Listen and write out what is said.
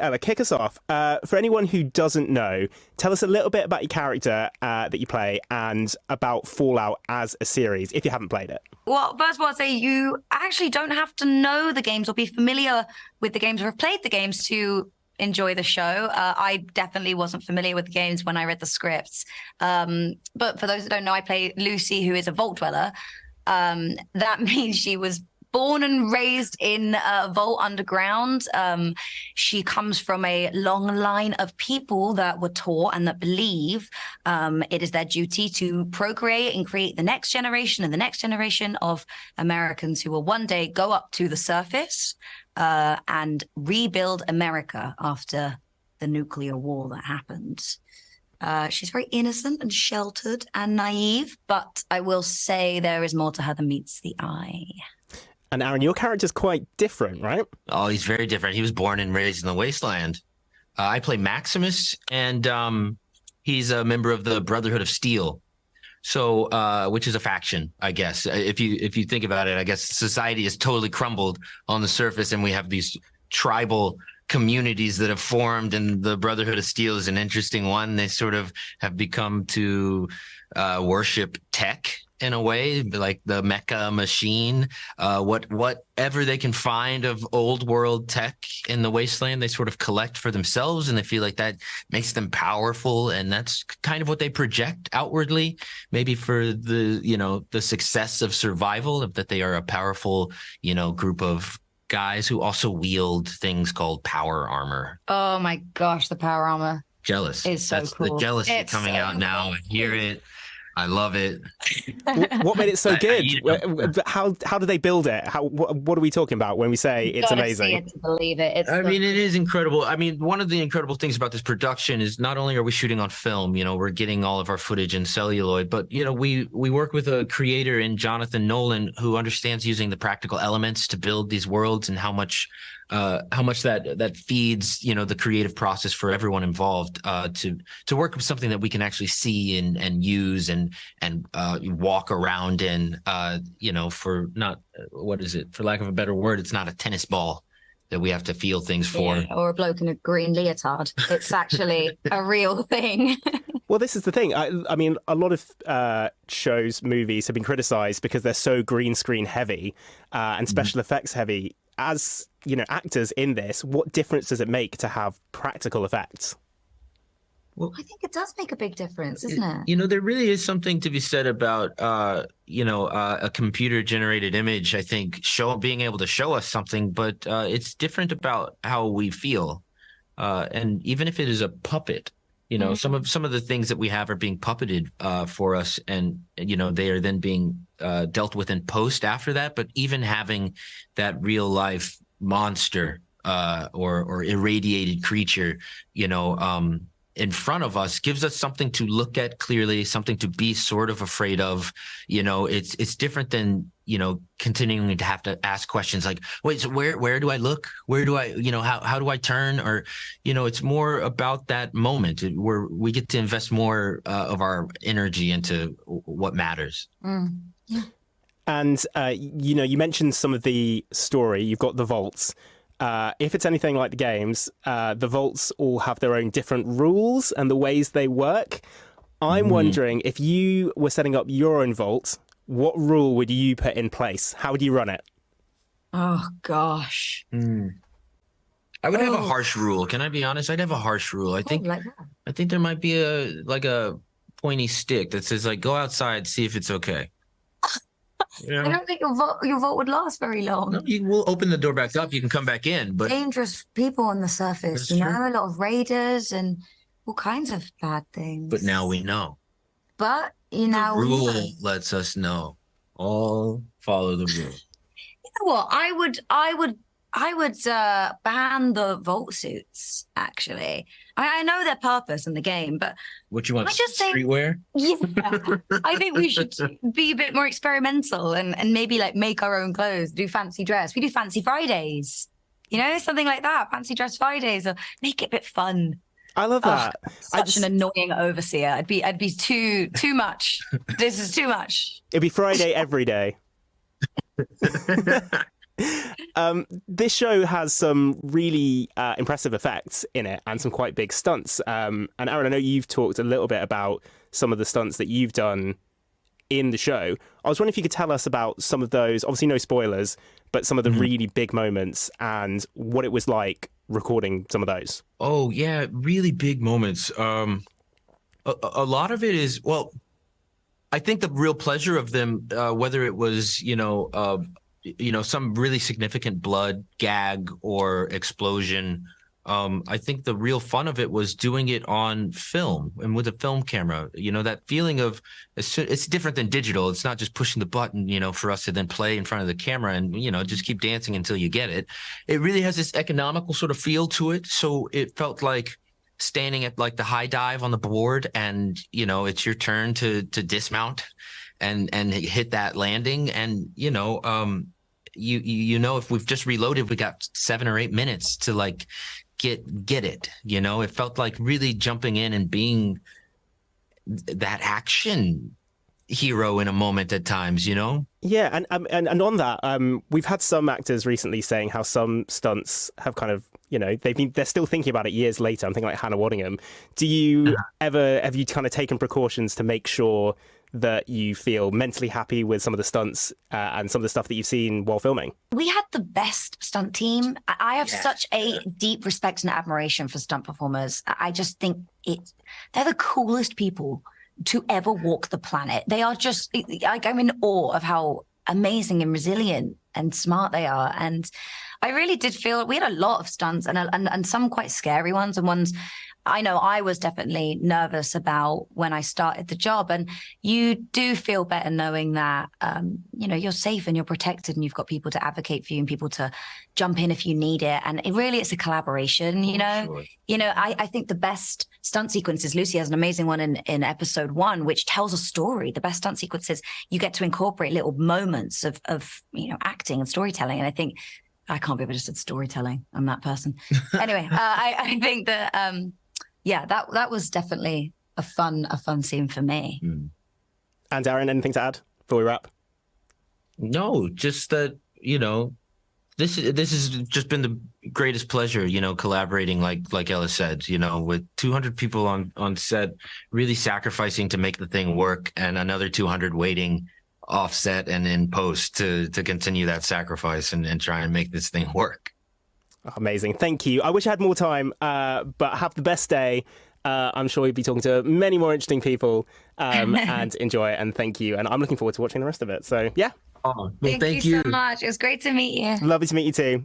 Ella, kick us off. For anyone who doesn't know, tell us a little bit about your character that you play and about Fallout as a series, if you haven't played it. Well, first of all, I'd say you actually don't have to know the games or be familiar with the games or have played the games to enjoy the show. I definitely wasn't familiar with the games when I read the scripts. But for those that don't know, I play Lucy, who is a vault dweller. That means she was born and raised in a vault underground. She comes from a long line of people that were taught and that believe it is their duty to procreate and create the next generation and the next generation of Americans who will one day go up to the surface and rebuild America after the nuclear war that happened. She's very innocent and sheltered and naive, but I will say there is more to her than meets the eye. And Aaron, your character's quite different, right? Oh, he's very different. He was born and raised in the wasteland. I play Maximus, and he's a member of the Brotherhood of Steel. So, which is a faction, I guess. If you think about it, I guess society has totally crumbled on the surface, and we have these tribal communities that have formed, and the Brotherhood of Steel is an interesting one. They sort of have become to worship tech in a way, like the mecha machine, whatever they can find of old world tech in the wasteland, they sort of collect for themselves, and they feel like that makes them powerful, and that's kind of what they project outwardly, maybe for the success of survival, of that they are a powerful, group of guys who also wield things called power armor. Oh my gosh, the power armor. Jealous. It's so That's cool. the jealousy It's coming so out now. I hear it. I love it. What made it so good? How do they build it? What are we talking about when we say it's amazing? See it to believe it. I mean, it is incredible. I mean, one of the incredible things about this production is not only are we shooting on film, we're getting all of our footage in celluloid, but we work with a creator in Jonathan Nolan who understands using the practical elements to build these worlds, and how much that feeds the creative process for everyone involved to work with something that we can actually see and use and walk around in, for not for lack of a better word, it's not a tennis ball that we have to feel things for. Yeah, or a bloke in a green leotard. It's actually a real thing. Well, this is the thing. I mean, a lot of shows, movies have been criticized because they're so green screen heavy and special effects heavy. As actors in this, what difference does it make to have practical effects? Well, I think it does make a big difference, isn't it? There really is something to be said about, a computer-generated image, I think, being able to show us something, but it's different about how we feel. And even if it is a puppet, some of the things that we have are being puppeted for us, and, they are then being dealt with in post after that. But even having that real-life monster or irradiated creature, in front of us gives us something to look at clearly, something to be sort of afraid of. It's different than, continuing to have to ask questions like, wait, so where do I look? Where do I, how do I turn? Or, it's more about that moment where we get to invest more of our energy into what matters. Yeah. And, you mentioned some of the story. You've got the vaults. If it's anything like the games, the vaults all have their own different rules and the ways they work. I'm wondering, if you were setting up your own vault, what rule would you put in place? How would you run it? Oh, gosh. I would have a harsh rule. Can I be honest? I'd have a harsh rule. I think there might be a pointy stick that says, like, go outside, see if it's okay. I don't think your vault would last very long. No, we'll open the door back up. You can come back in, but dangerous people on the surface. That's true. A lot of raiders and all kinds of bad things. But now we know. But The rule lets us know. All follow the rule. You know what? I would ban the vault suits. Actually, I know their purpose in the game, but what you want? Streetwear? Yeah, I think we should be a bit more experimental and maybe like make our own clothes, do fancy dress. We do fancy Fridays, something like that. Fancy dress Fridays, or make it a bit fun. I love that. Such an annoying overseer. I'd be too much. This is too much. It'd be Friday every day. This show has some really impressive effects in it and some quite big stunts. And Aaron, I know you've talked a little bit about some of the stunts that you've done in the show. I was wondering if you could tell us about some of those, obviously no spoilers, but some of the really big moments and what it was like recording some of those. Oh, yeah, really big moments. A lot of it is, well, I think the real pleasure of them, whether it was, some really significant blood, gag, or explosion, I think the real fun of it was doing it on film and with a film camera. That feeling of it's different than digital. It's not just pushing the button, for us to then play in front of the camera and, just keep dancing until you get it. It really has this economical sort of feel to it. So it felt like standing at like the high dive on the board and, it's your turn to dismount and hit that landing. And, if we've just reloaded, we got 7 or 8 minutes to like get it. It felt like really jumping in and being that action hero in a moment at times. Yeah, and on that, we've had some actors recently saying how some stunts have kind of, they're still thinking about it years later. I'm thinking like Hannah Waddingham. Do you have you kind of taken precautions to make sure that you feel mentally happy with some of the stunts and some of the stuff that you've seen while filming? We had the best stunt team. I have such a deep respect and admiration for stunt performers. I just think they're the coolest people to ever walk the planet. They are just, I'm in awe of how amazing and resilient and smart they are. And I really did feel we had a lot of stunts and some quite scary ones and ones I know I was definitely nervous about when I started the job. And you do feel better knowing that, you're safe and you're protected and you've got people to advocate for you and people to jump in if you need it. And it's a collaboration, Sure. I think the best stunt sequences, Lucy has an amazing one in episode 1, which tells a story. The best stunt sequences, you get to incorporate little moments of acting and storytelling. And I think, I can't believe I just said storytelling. I'm that person. Anyway, I think that, that was definitely a fun scene for me. And Aaron, anything to add before we wrap? No, just that, this has just been the greatest pleasure, collaborating like Ella said, with 200 people on set, really sacrificing to make the thing work and another 200 waiting offset and in post to continue that sacrifice and try and make this thing work. Amazing. Thank you. I wish I had more time, but have the best day. I'm sure you'll be talking to many more interesting people and enjoy it. And thank you. And I'm looking forward to watching the rest of it. So, yeah. Oh, well, thank you so much. It was great to meet you. Lovely to meet you too.